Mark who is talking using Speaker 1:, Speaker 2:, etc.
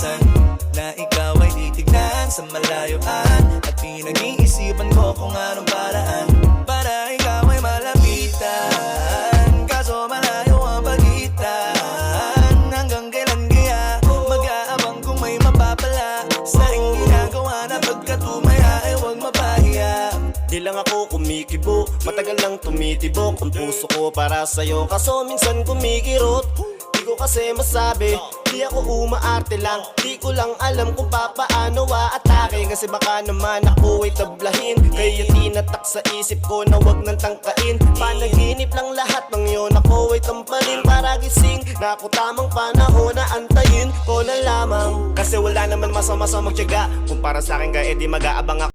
Speaker 1: minsan na ikaw ay titignan sa malayuan, at pinag-iisipan ko kung anong paraan para ikaw ay malapitan. Kaso malayo ang pagitan, hanggang kailan kaya mag-aabang kung may mapapala sa iyong ginagawa na pagkatumaya ay huwag mapahiya.
Speaker 2: Di lang ako kumikibo, matagal lang tumitibok ang puso ko para sa'yo, kaso minsan kumikirot. Di ko kasi masabi, di ako umaarte lang, di ko lang alam kung papaano aatake, kasi baka naman ako ay tablahin. Kaya tinatak sa isip ko na wag nang tangkain, panaginip lang lahat ng yun, ako ay tamparin para gising na ako tamang panahon na antayin ko na lamang. Kasi wala naman masama sa magtiyaga, kung para sa akin kaya di mag-aabang